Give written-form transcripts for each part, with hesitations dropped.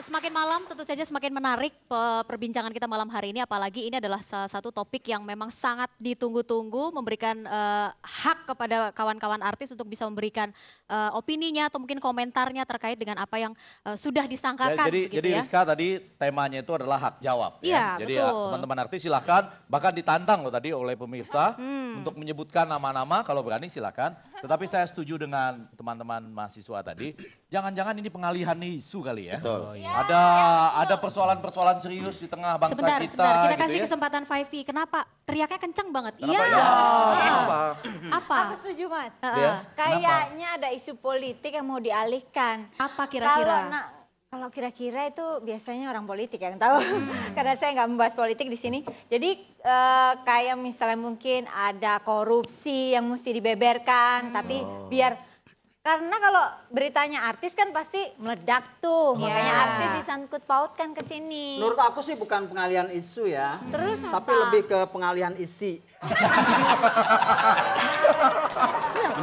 Semakin malam tentu saja semakin menarik perbincangan kita malam hari ini. Apalagi ini adalah salah satu topik yang memang sangat ditunggu-tunggu. Memberikan hak kepada kawan-kawan artis untuk bisa memberikan opininya atau mungkin komentarnya terkait dengan apa yang sudah disangkakan. Jadi Rizka tadi temanya itu adalah hak jawab. Iya, Jadi betul. teman-teman artis silahkan. Bahkan ditantang loh tadi oleh pemirsa untuk menyebutkan nama-nama. Kalau berani silakan. Tetapi saya setuju dengan teman-teman mahasiswa tadi. Jangan-jangan ini pengalihan isu kali ya. Betul. Ada persoalan-persoalan serius di tengah bangsa Sebentar, kita. sebentar. Kita gitu kasih ya. kesempatan Five. Kenapa? Teriaknya kenceng banget. Kenapa Iya. ya? Kenapa? Apa? Aku setuju Mas. Ya, Kayaknya ada isu politik yang mau dialihkan. Apa kira-kira? Kalau kira-kira itu biasanya orang politik yang tahu. Karena saya nggak membahas politik di sini. Jadi kayak misalnya mungkin ada korupsi yang mesti dibeberkan. Tapi biar... Karena kalau beritanya artis kan pasti meledak tuh. Makanya artis disangkut pautkan ke sini. Menurut aku sih bukan pengalihan isu ya. Terus Tapi apa? lebih ke pengalihan isi.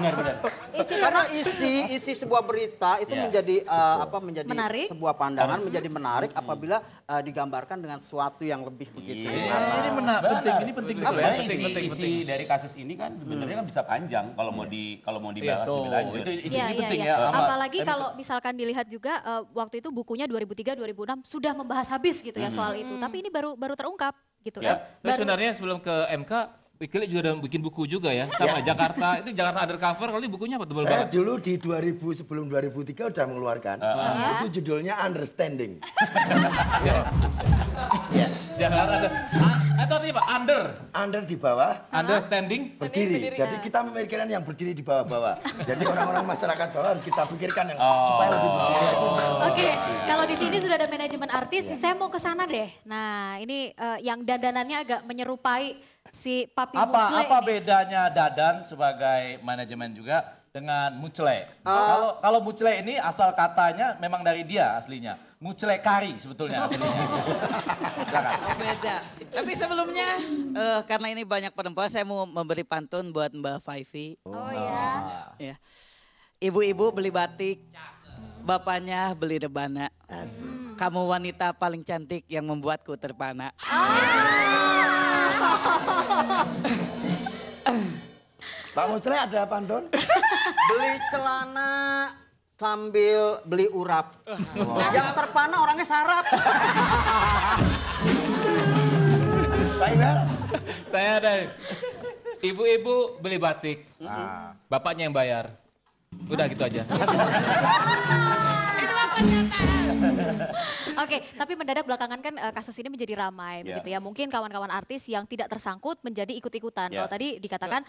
Benar-benar. Karena isi sebuah berita itu menjadi menjadi Menarik. sebuah pandangan, menjadi menarik apabila digambarkan dengan sesuatu yang lebih begitu. Ini penting, ini penting. Sebenarnya Penting. isi dari kasus ini kan sebenarnya kan bisa panjang kalau mau dibahas lebih lanjut. Itu penting ya. Apalagi kalau misalkan dilihat juga waktu itu bukunya 2003-2006 sudah membahas habis gitu ya soal itu. Tapi ini baru terungkap gitu Ya, kan. tapi sebenarnya sebelum ke MK, Wikili juga udah bikin buku juga ya, sama Jakarta. Itu Jakarta Undercover, kalau ini bukunya apa tebal Saya banget. dulu di 2000 sebelum 2003 udah mengeluarkan. Itu judulnya Understanding. Jakarta ada, atau artinya apa? Under di bawah, Understanding. berdiri. Jadi kita memikirkan yang berdiri di bawah-bawah. Jadi orang-orang masyarakat bawah harus kita pikirkan yang supaya lebih berdiri. Oke, kalau di sini sudah ada manajemen artis, saya mau ke sana deh. Nah, ini yang dandanannya agak menyerupai si Papi Mucle Apa ini. bedanya Dadan sebagai manajemen juga dengan Mucle? Kalau Mucle ini asal katanya memang dari dia aslinya. Mucle Kari sebetulnya aslinya. Silakan. Oh, beda. Tapi sebelumnya karena ini banyak perempuan saya mau memberi pantun buat Mbak Faifi. Oh ya. Ya. Ibu-ibu beli batik, bapaknya beli rebana. Kamu wanita paling cantik yang membuatku terpana. Pak Mucle ada pantun? Beli celana sambil beli urap. Yang terpana orangnya sarap. Pak Iwan? Saya ada, ibu-ibu beli batik, bapaknya yang bayar. Udah gitu aja. Oke, tapi mendadak belakangan kan kasus ini menjadi ramai begitu ya. Mungkin kawan-kawan artis yang tidak tersangkut menjadi ikut-ikutan. Kalau tadi dikatakan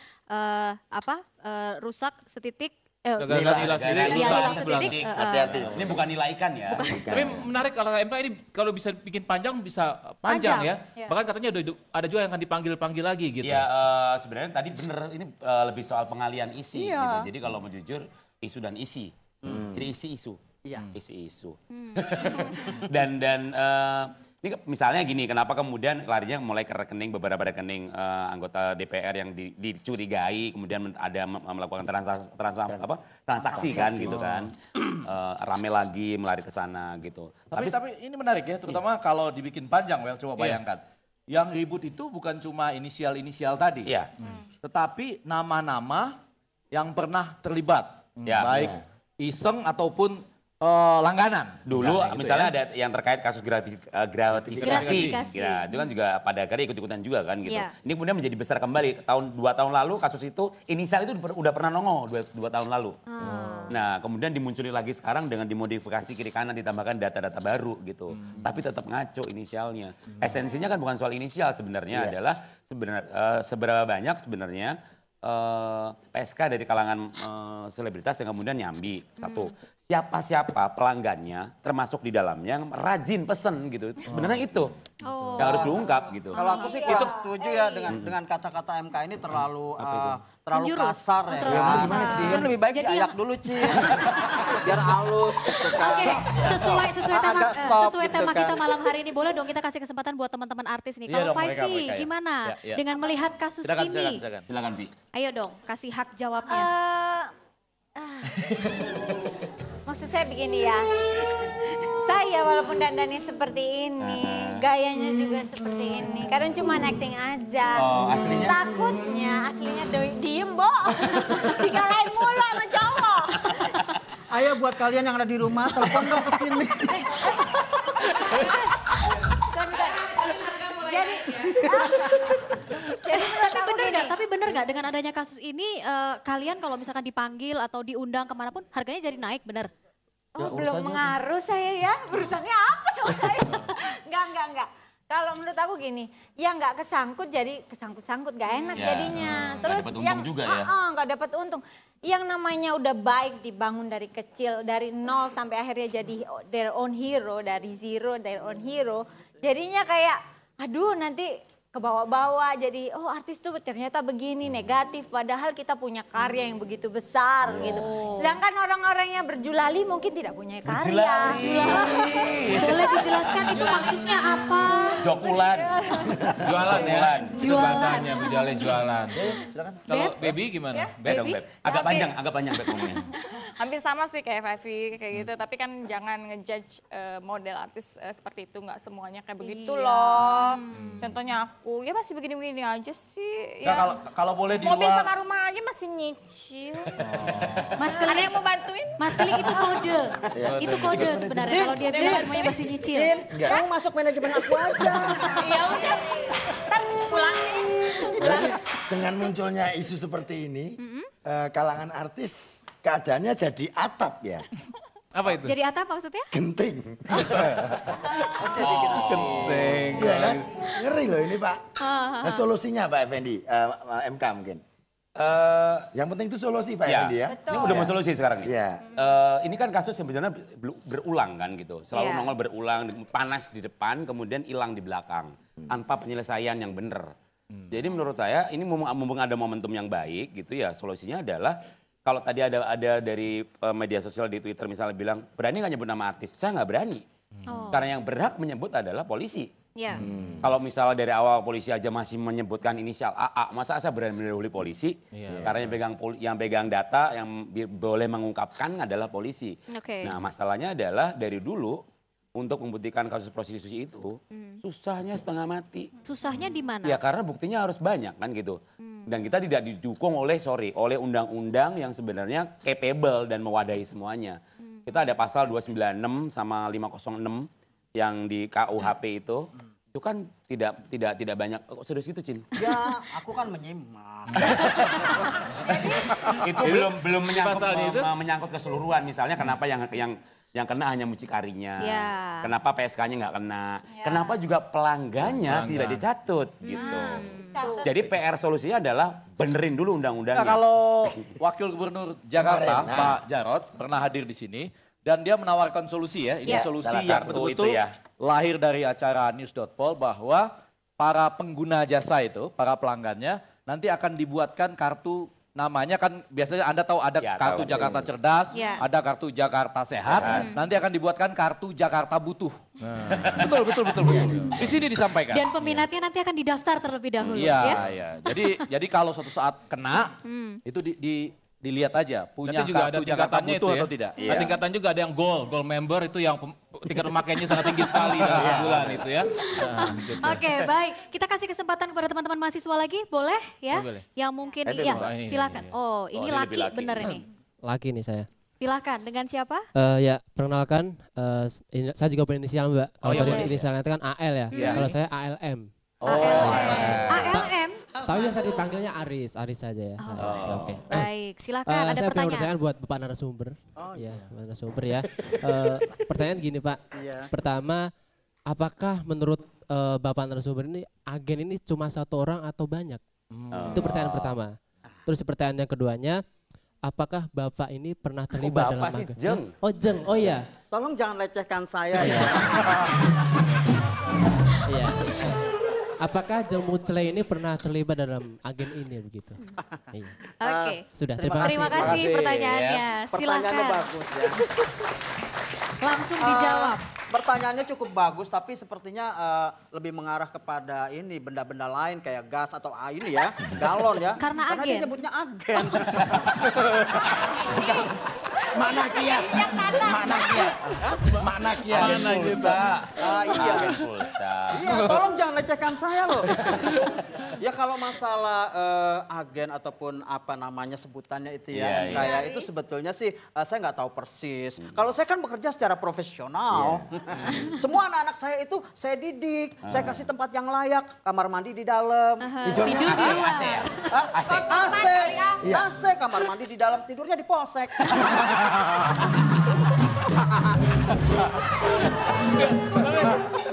rusak setitik Gagal hilang sendiri, Iya, rusak hilang sebelah. setitik. Hati-hati. Ini bukan nilai ikan ya. Tapi menarik kalau MK ini kalau bisa bikin panjang bisa panjang ya. Iya. Bahkan katanya ada juga yang akan dipanggil-panggil lagi gitu. Ya sebenarnya tadi bener ini lebih soal pengalian isi gitu. Jadi kalau mau jujur isu dan isi. Jadi isi isu. Iya. Isi isu. dan ini misalnya gini, kenapa kemudian larinya mulai ke rekening beberapa rekening anggota DPR yang dicurigai, kemudian ada melakukan transaksi kan gitu kan, rame lagi melari ke sana gitu. Tapi ini menarik ya, terutama kalau dibikin panjang, Well, coba bayangkan. Yang ribut itu bukan cuma inisial-inisial tadi, Iya. tetapi nama-nama yang pernah terlibat, Ya, baik iseng ataupun langganan. Dulu gitu misalnya ya. ada yang terkait kasus gratifikasi. Gratifikasi. Ya, itu kan juga pada akhirnya ikut-ikutan juga kan gitu. Iya. Ini kemudian menjadi besar kembali. 2 tahun lalu kasus itu inisial itu udah pernah nongol 2 tahun lalu. Nah, kemudian dimunculi lagi sekarang dengan dimodifikasi kiri kanan ditambahkan data-data baru gitu. Tapi tetap ngaco inisialnya. Esensinya kan bukan soal inisial sebenarnya adalah seberapa banyak sebenarnya PSK dari kalangan selebritas yang kemudian nyambi. Satu, siapa-siapa pelanggannya termasuk di dalamnya yang rajin pesen gitu. Sebenarnya itu yang harus diungkap gitu. Kalau aku sih kurang setuju ya dengan kata-kata MK ini terlalu Menjurus. kasar ya. Terlalu kasar. Kan lebih baik Jadi diayak yang- dulu Ci. Biar halus gitu kan. Oke, Agak soft sesuai gitu tema kan. kita malam hari ini, boleh dong kita kasih kesempatan buat teman-teman artis nih. Iya Kalau dong, mereka Faifi ya. gimana Ya. dengan melihat kasus ini? Silakan Bi. Ayo dong, kasih hak jawabnya. maksud saya begini ya. Saya walaupun dandannya seperti ini, gayanya juga seperti ini. Kadang cuma acting aja. Oh, aslinya? Takutnya aslinya diem, Bo. Digalain mulu sama cowok. Ayo buat kalian yang ada di rumah, telepon dong ke sini. Tapi bener nggak dengan adanya kasus ini kalian kalau misalkan dipanggil atau diundang kemanapun harganya jadi naik bener? Oh, belum mengaruh saya ya. Urusannya apa sama saya? Enggak. Kalau menurut aku gini, ya nggak kesangkut jadi kesangkut-sangkut nggak enak jadinya. Terus dapat untung yang juga ya. Nggak dapat untung. Yang namanya udah baik dibangun dari kecil, dari nol sampai akhirnya jadi their own hero, dari zero their own hero. Jadinya kayak, aduh nanti kebawa-bawa jadi oh artis tuh ternyata begini negatif padahal kita punya karya yang begitu besar gitu. Sedangkan orang-orang yang berjulali mungkin tidak punya karya. Boleh dijelaskan itu maksudnya apa? Jokulan. Jualan ya. Itu Jualan. bahasanya berjualan jualan. Silakan. Kalau baby gimana? Beb dong, Beb. Agak panjang Beb ngomongnya. Hampir sama sih kayak Fevi kayak gitu, tapi kan jangan ngejudge model artis seperti itu, nggak semuanya kayak begitu loh. Contohnya aku, ya masih begini-begini aja sih. Nah, Ya. kalau boleh di Mobil luar. sama rumah aja masih nyicil. Mas Ada Keling, yang mau bantuin? Mas Keling itu kode. Itu kode sebenarnya kalau dia bilang semuanya masih nyicil. Kamu masuk manajemen aku aja. Ya udah, kan pulang. Berarti dengan munculnya isu seperti ini, kalangan artis keadaannya jadi atap ya. Apa itu? Jadi atap maksudnya? Genting. Genting. Iya kan? Ngeri loh ini Pak. Nah, solusinya Pak Effendi, MK mungkin. Yang penting itu solusi Pak Effendi ya. Ini udah mau solusi sekarang nih. Iya. Ini kan kasus sebenarnya berulang kan gitu. Selalu Iya. nongol berulang, panas di depan kemudian hilang di belakang. Tanpa penyelesaian yang benar. Jadi menurut saya ini mumpung ada momentum yang baik gitu ya. Solusinya adalah kalau tadi ada dari media sosial di Twitter misalnya bilang berani nggak nyebut nama artis? Saya nggak berani. Karena yang berhak menyebut adalah polisi. Ya. Kalau misalnya dari awal polisi aja masih menyebutkan inisial AA, masa saya berani mendahului polisi? Karena yang pegang data, yang boleh mengungkapkan adalah polisi. Oke. Nah masalahnya adalah dari dulu untuk membuktikan kasus prostitusi itu susahnya setengah mati. Susahnya di mana? Ya karena buktinya harus banyak kan gitu. Dan kita tidak didukung oleh undang-undang yang sebenarnya capable dan mewadahi semuanya. Kita ada pasal 296 sama 506 yang di KUHP itu kan tidak banyak. Kok serius gitu, Cin? Ya, aku kan menyimak. Itu belum Pasalnya itu? menyangkut keseluruhan. Misalnya kenapa yang kena hanya mucikarinya, Ya. kenapa PSK-nya nggak kena, kenapa juga pelanggannya tidak dicatut gitu. Jadi PR solusinya adalah benerin dulu undang-undangnya. Nah, kalau Wakil Gubernur Jakarta, Kemarin, Pak Jarod, pernah hadir di sini. Dan dia menawarkan solusi ya, ini Ya. solusi Salah yang satu betul-betul itu ya. lahir dari acara News.pol bahwa para pengguna jasa itu, para pelanggannya nanti akan dibuatkan kartu namanya kan biasanya Anda tahu ada Ya, kartu tahu. Jakarta Cerdas, Ya. ada kartu Jakarta Sehat, nanti akan dibuatkan kartu Jakarta Butuh. Betul. Di sini disampaikan. Dan peminatnya nanti akan didaftar terlebih dahulu. Iya, ya? iya. Jadi kalau suatu saat kena, itu dilihat aja punya Nanti juga ada kartu Jakarta tingkatannya Butuh itu ya. atau tidak. Nah, tingkatan juga ada yang gold member itu yang tingkat pemakaiannya sangat tinggi sekali dalam sebulan itu ya. Nah, gitu. Oke, baik. Kita kasih kesempatan kepada teman-teman mahasiswa lagi, boleh ya? Boleh. Yang mungkin, Itu ya boleh. Ini, silakan. ini. Oh, ini ini laki lebih laki. bener ini. Laki nih saya. Silakan, dengan siapa? Ya, perkenalkan, saya juga berinisial Mbak. Kalau iya, tadi boleh. inisialnya itu kan AL ya. Kalau saya ALM. ALM. Tapi biasa dipanggilnya Aris saja ya. Oke. Baik, silakan. Ada Saya punya pertanyaan. pertanyaan buat Bapak narasumber. Ya, Bapak narasumber ya. Pertanyaan gini Pak. Pertama, apakah menurut Bapak narasumber ini agen ini cuma satu orang atau banyak? Itu pertanyaan pertama. Terus pertanyaan yang keduanya, apakah Bapak ini pernah terlibat dalam Bapak sih, magang? Jeng? Oh Jeng, oh iya. Tolong jangan lecehkan saya ya. Iya. apakah Jeng Muclay ini pernah terlibat dalam agen ini begitu? Iya. Oke. Sudah, terima kasih. Terima kasih pertanyaannya. Pertanyaannya Silakan. bagus ya. Langsung dijawab. Pertanyaannya cukup bagus tapi sepertinya lebih mengarah kepada ini benda-benda lain kayak gas atau ini ya, galon ya. Karena dia agen. nyebutnya agen. Makna kias. Makna kias. Makna kias. Mana kita? Iya. Pulsa. Iya, tolong jangan lecehkan saya loh. Ya kalau masalah agen ataupun apa namanya sebutannya itu ya, Iya, kayak itu sebetulnya sih saya nggak tahu persis. Kalau saya kan bekerja secara profesional. Semua anak-anak saya itu saya didik, saya kasih tempat yang layak, kamar mandi di dalam. Tidur di luar. AC ya? AC, AC, kamar mandi di dalam, tidurnya di polsek.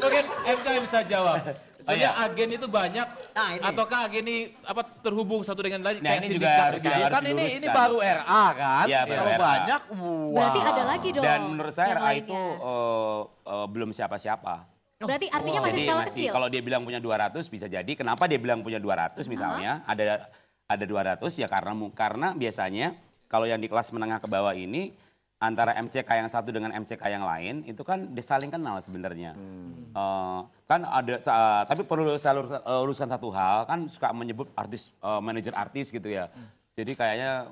Mungkin MK bisa jawab. Sebenarnya iya. agen itu banyak, Nah, ini. ataukah agen ini terhubung satu dengan lain? Nah, kayak ini juga sindikat harus- gitu ya? harus Kan ini diluruskan. baru RA kan? Iya, baru Kalau RA. banyak, wah. Berarti ada lagi dong. Dan menurut saya yang RA itu lainnya. belum siapa-siapa. Berarti artinya masih Jadi skala masih kecil. kalau dia bilang punya 200 bisa jadi. Kenapa dia bilang punya 200 misalnya? Ada 200 ya karena biasanya kalau yang di kelas menengah ke bawah ini antara MCK yang satu dengan MCK yang lain itu kan saling kenal sebenarnya. Kan ada tapi perlu saya luruskan satu hal, kan suka menyebut artis manajer artis gitu ya. Jadi kayaknya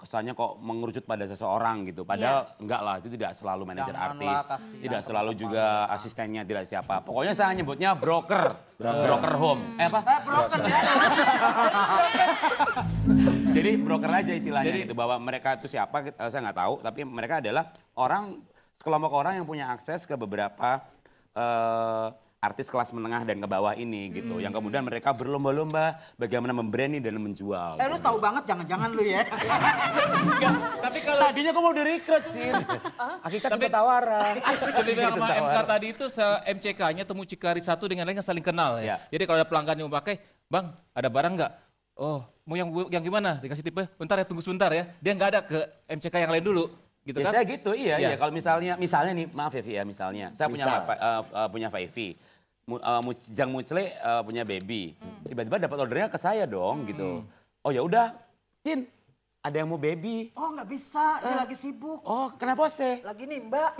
kesannya kok mengerucut pada seseorang gitu. Padahal enggak lah, itu tidak selalu manajer artis. Janganlah, kasihan Tidak ke selalu teman-teman. juga asistennya, tidak siapa. Pokoknya saya nyebutnya broker. Broker home. Apa? Broken ya. Jadi broker aja istilahnya gitu. Bahwa mereka itu siapa saya nggak tahu. Tapi mereka adalah sekelompok orang yang punya akses ke beberapa artis kelas menengah dan ke bawah ini gitu. Yang kemudian mereka berlomba-lomba bagaimana membranding dan menjual. Lu tahu banget jangan-jangan lu ya. Tapi kalau Tadinya kok mau direkrut sih. Hakikat juga tawaran. Lebih sama MK tadi itu MCK-nya temu Cikari satu dengan lain yang saling kenal ya. Iya. Jadi kalau ada pelanggan yang mau pakai, Bang ada barang nggak? Oh mau yang gimana? Dikasih tipe, bentar ya tunggu sebentar ya. Dia nggak ada ke MCK yang lain dulu. Gitu kan? Biasanya gitu, iya. Iya. Kalau misalnya nih, maaf ya Vi ya, misalnya. Saya punya Faivi. Jang Muclay punya baby. Tiba-tiba dapat ordernya ke saya dong gitu. Oh ya udah, Cin, ada yang mau baby. Oh nggak bisa, dia lagi sibuk. Oh kenapa sih? Lagi nimba.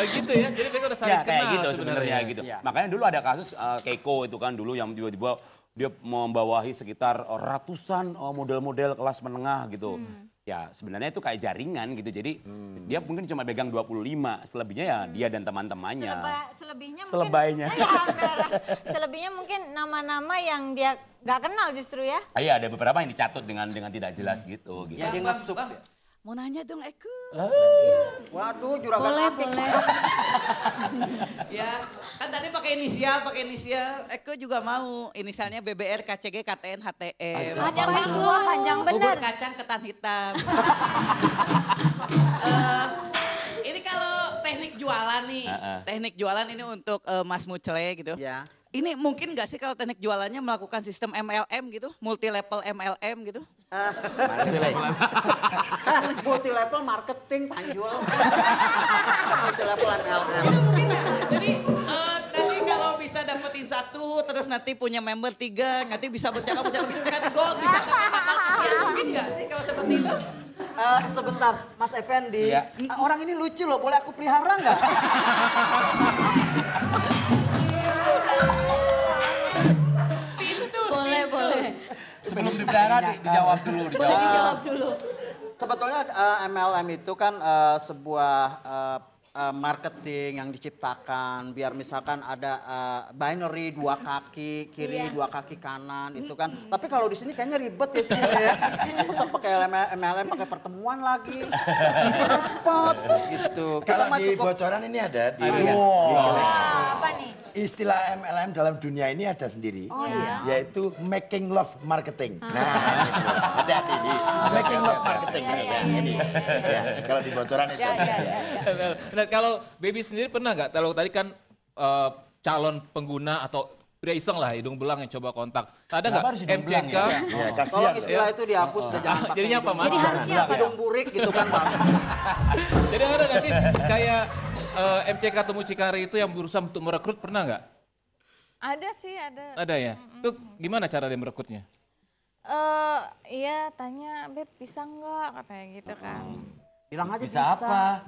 Gitu ya, jadi mereka udah saling Ya kayak kenal gitu sebenarnya gitu. Iya. Makanya dulu ada kasus Keiko itu kan dulu yang tiba-tiba dia membawahi sekitar ratusan model-model kelas menengah gitu. Ya sebenarnya itu kayak jaringan gitu. Jadi dia mungkin cuma pegang 25, selebihnya ya dia dan teman-temannya. Selebihnya Selebaynya. selebihnya mungkin nama-nama yang dia nggak kenal justru ya. Iya ada beberapa yang dicatut dengan tidak jelas gitu. Ya dia ngesuk. Mau nanya dong Eko. Waduh, juragan Boleh, akik. boleh. Ya, kan tadi pakai inisial. Eko juga mau. Inisialnya BBR, KCG, KTN, HTM. Ada apa itu? Panjang Bubur bener. kacang ketan hitam. Ini kalau teknik jualan nih. Teknik jualan ini untuk Mas Muclay gitu. Ya. Ini mungkin nggak sih kalau teknik jualannya melakukan sistem MLM gitu, multi level MLM gitu? Multi level marketing Panjul. Multi level MLM. Itu mungkin nggak? Jadi nanti kalau bisa dapetin 1, terus nanti punya member 3, nanti bisa bercakap gitu kan gold, bisa dapat kapal pesiar, mungkin nggak sih kalau seperti itu? Sebentar, Mas Effendi. Iya. Orang ini lucu loh, boleh aku pelihara nggak? Boleh. Sebelum dipelihara dijawab dulu. Boleh dijawab dulu. Sebetulnya MLM itu kan sebuah marketing yang diciptakan biar misalkan ada binary 2 kaki kiri, 2 kaki kanan itu kan. Tapi kalau di sini kayaknya ribet ya Cil ya. Masa pakai MLM pakai pertemuan lagi. Repot gitu. Kalau mah di cukup bocoran ini ada di Apa nih? istilah MLM dalam dunia ini ada sendiri. Yaitu making love marketing. Nah, gitu. Hati-hati di making love marketing. Ini. Ya, kalau di bocoran itu. Nah, kalau Baby sendiri pernah nggak? Kalau tadi kan calon pengguna atau pria iseng lah hidung belang yang coba kontak. Ada nggak harus hidung belang MCK? ya? Ya, tolong kasihan. istilah itu dihapus udah jangan pakai Jadinya apa, hidung Mas? Jadi belang. harusnya apa Hidung burik gitu kan Bang. Jadi ada nggak sih kayak MCK atau mucikari itu yang berusaha untuk merekrut pernah nggak? Ada sih, ada. Ada ya? Itu gimana cara dia merekrutnya? Iya tanya, Beb bisa nggak katanya gitu kan. Bilang aja Bisa apa?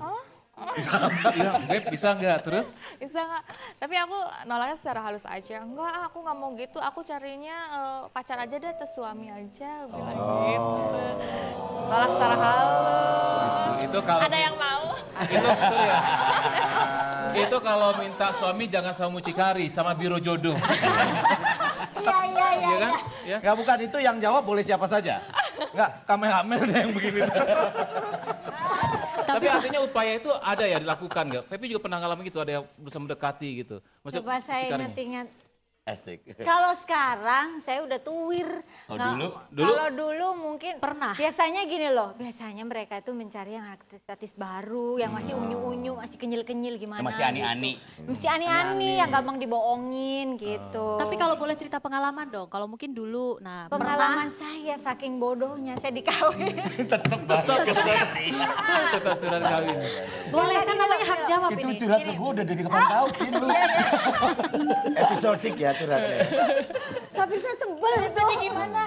Iya, Beb bisa nggak? Terus? Bisa nggak? Tapi aku nolaknya secara halus aja. Enggak, aku nggak mau gitu. Aku carinya pacar aja deh atau suami aja. Bilang gitu. Nolak secara halus. Itu kalau Ada yang mau? itu betul ya. Itu kalau minta suami jangan sama mucikari, sama biro jodoh. Iya kan? Ya. Nggak, bukan itu yang jawab boleh siapa saja. Nggak, kameramen ada yang begini. Tapi artinya upaya itu ada ya dilakukan nggak? Pepi juga pernah ngalamin gitu, ada yang berusaha mendekati gitu. Maksud, Coba saya mucikarinya. ingat-ingat. Asik. Kalau sekarang saya udah tuwir. Oh, Nggak- dulu? Kalau dulu mungkin Pernah. Biasanya gini loh, biasanya mereka itu mencari yang artis-artis baru, yang masih unyu-unyu, masih kenyil-kenyil gimana. Yang masih ani-ani. Gitu. Masih ani-ani, yang gampang dibohongin gitu. Tapi kalau boleh cerita pengalaman dong, kalau mungkin dulu, nah Pengalaman saya saking bodohnya saya dikawin. Tetap surat kawin. boleh kan namanya hak jawab Itu ini. curhat ke gue udah dari kapan tahu, Cin lu. Episodik ya curhatnya. Tapi saya sebel itu. Gimana?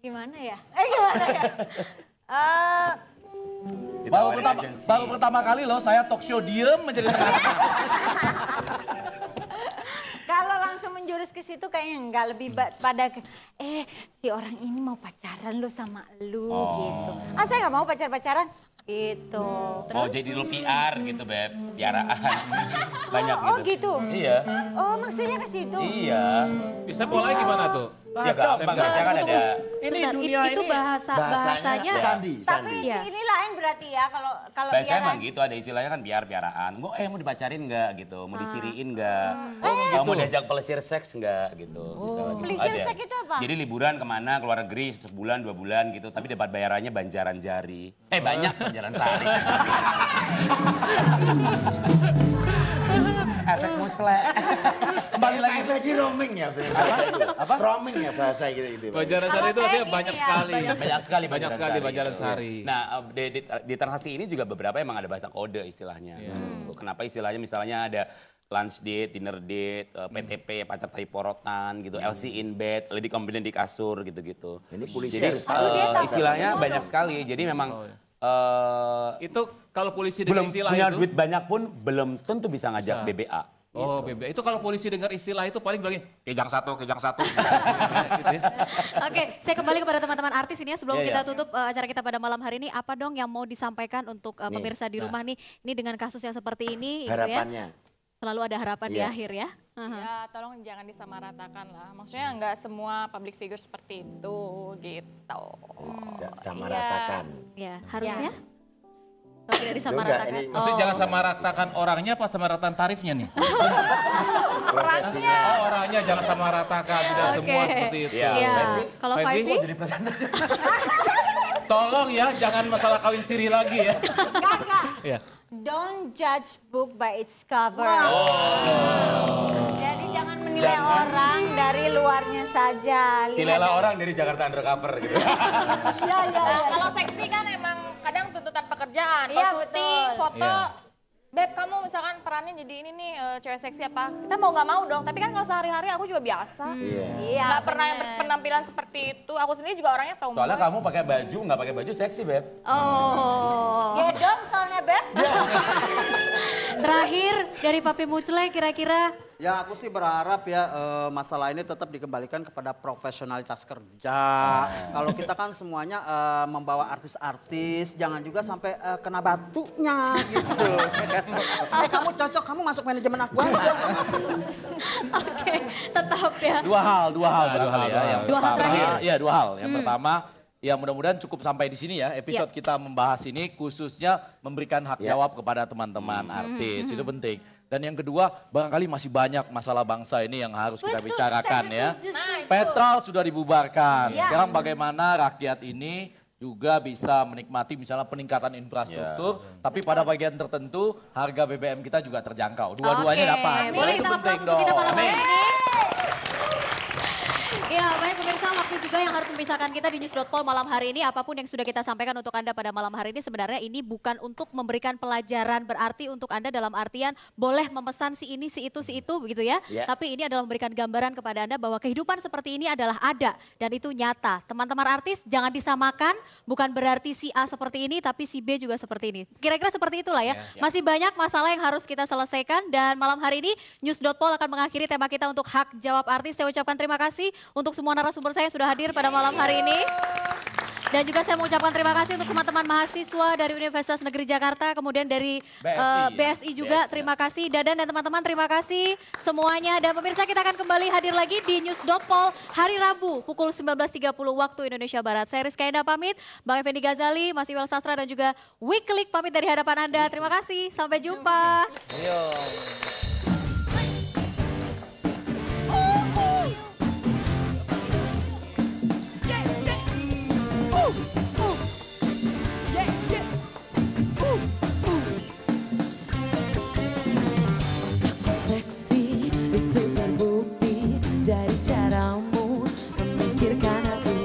Gimana ya? Gimana ya? Ditawarin agensi. Baru pertama kali loh saya talk show diem menjadi tengah-tengah. Kalau langsung menjurus ke situ kayaknya enggak, lebih pada si orang ini mau pacaran lo sama lu gitu. Saya nggak mau pacaran gitu. Oh jadi lu PR gitu Beb, piaraan. Banyak gitu. Oh gitu. Iya. Oh maksudnya ke situ. Iya. Bisa polanya gimana tuh? Ya gampang, biasanya kan ada. Ini Sebentar, dunia itu ini bahasanya Sandi, Tapi Sandi. Iya. ini lain berarti ya kalau Biasanya dia emang gitu, ada istilahnya kan piaraan. Gue mau dipacarin nggak gitu, mau disiriin nggak, mau diajak pelesir seks nggak gitu. Misalnya gitu. Pelesir Ada. seks itu apa? Jadi liburan kemana, ke luar negeri sebulan, 2 bulan gitu, tapi dapat bayarannya banjaran jari. Banyak banjaran sehari. Efek mutlak. Kembali lagi di roaming ya. Apa? Roaming ya bahasa gitu. Bajaran sehari itu Kalau artinya saya banyak gini ya, sekali. Banyak sekali bajaran gitu. sehari. Nah, di transaksi ini juga beberapa emang ada bahasa kode istilahnya. Kenapa istilahnya misalnya ada lunch date, dinner date, PTP, pacar tai porotan gitu, LC in bed, lady combination di kasur gitu-gitu. Ini polisi Jadi harus tahu. istilahnya banyak sekali. Jadi memang Itu kalau polisi belum dengar istilah punya itu. duit banyak pun belum tentu bisa ngajak BBA. Oh, BBA. Itu kalau polisi dengar istilah itu paling bilangin, kejang satu. Gitu ya. Oke, saya kembali kepada teman-teman artis ini ya sebelum Iya, kita iya. tutup acara kita pada malam hari ini. Apa dong yang mau disampaikan untuk pemirsa di rumah nih? Ini dengan kasus yang seperti ini, gitu ya. Harapannya. Selalu ada harapan di Iya. akhir ya. Ya tolong jangan disamaratakan lah. Maksudnya nggak semua public figure seperti itu gitu. Tidak sama Iya. ratakan. Ya, harusnya. Kalau tidak disamaratakan. ini Maksudnya jangan sama ratakan orangnya apa sama ratakan tarifnya nih? Profesinya. Oh, orangnya jangan sama ratakan, tidak Oke. semua seperti itu. Iya. Ya, Faifi? kalau Faifi? Faifi, Jadi presenter. Tolong ya, jangan masalah kawin siri lagi ya. Enggak. Iya. Don't judge book by its cover. Jadi jangan menilai orang dari luarnya saja. Pilihlah orang dari Jakarta Undercover gitu. Nah, kalau seksi kan emang kadang tuntutan pekerjaan. Iya, Pas syuting, betul. foto, Iya. Beb kamu misalkan perannya jadi ini nih cewek seksi apa? Kita mau nggak mau dong. Tapi kan kalau sehari-hari aku juga biasa. Iya. Nggak pernah yang penampilan seperti itu. Aku sendiri juga orangnya tomboy. Soalnya kamu pakai baju, nggak pakai baju seksi, Beb. oh. Ya dong soalnya Beb. Terakhir dari Papi Muclek kira-kira Ya aku sih berharap ya masalah ini tetap dikembalikan kepada profesionalitas kerja. Kalau kita kan semuanya membawa artis-artis, jangan juga sampai kena batunya gitu. Kamu cocok, kamu masuk manajemen aku aja. oke, tetap ya. Dua hal barangkali ya. Yang Dua hal pertama, terakhir. ya dua hal. Yang pertama, ya mudah-mudahan cukup sampai di sini ya. Episode kita membahas ini khususnya memberikan hak jawab kepada teman-teman artis. Itu penting. Dan yang kedua, barangkali masih banyak masalah bangsa ini yang harus kita bicarakan ya. Petrol sudah dibubarkan. Sekarang bagaimana rakyat ini juga bisa menikmati misalnya peningkatan infrastruktur, tapi pada bagian tertentu harga BBM kita juga terjangkau. Dua-duanya Oke, dapat. boleh Itu kita penting applause untuk kita malam hari Nih. ini. Ya, baik pemirsa, waktu juga yang harus memisahkan kita di News.pol malam hari ini. Apapun yang sudah kita sampaikan untuk Anda pada malam hari ini, sebenarnya ini bukan untuk memberikan pelajaran berarti untuk Anda dalam artian boleh memesan si ini, si itu begitu ya. Tapi ini adalah memberikan gambaran kepada Anda bahwa kehidupan seperti ini adalah ada dan itu nyata. Teman-teman artis jangan disamakan, bukan berarti si A seperti ini tapi si B juga seperti ini. Kira-kira seperti itulah ya. Masih banyak masalah yang harus kita selesaikan dan malam hari ini News.pol akan mengakhiri tema kita untuk hak jawab artis. Saya ucapkan terima kasih untuk semua narasumber saya yang sudah hadir pada malam hari ini. Dan juga saya mengucapkan terima kasih untuk teman-teman mahasiswa dari Universitas Negeri Jakarta, kemudian dari BSI juga, terima kasih. Dadan dan teman-teman terima kasih semuanya. Dan pemirsa kita akan kembali hadir lagi di News.pol hari Rabu pukul 19.30 waktu Indonesia Barat. Saya Rizka Indah pamit, Bang Effendi Ghazali, Mas Iwal Sastra dan juga Wiklik pamit dari hadapan Anda. Terima kasih, sampai jumpa. Seksi itu terbukti dari caramu memikirkan aku.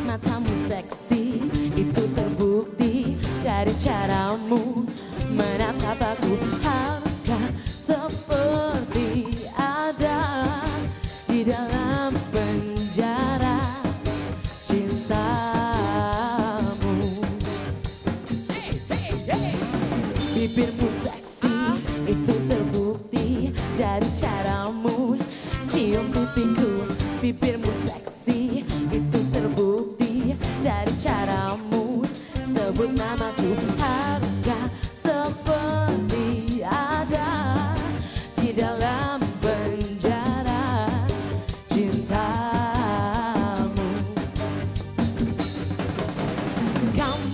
Matamu seksi itu terbukti dari caramu menatap aku. Haruskah seperti ada di dalam penjara cintamu. Bibirmu seksi itu terbukti dari caramu cium pipiku. Bibirmu seksi itu terbukti dari caramu sebut namaku. Haruskah seperti ada di dalam penjara cintamu. Kamu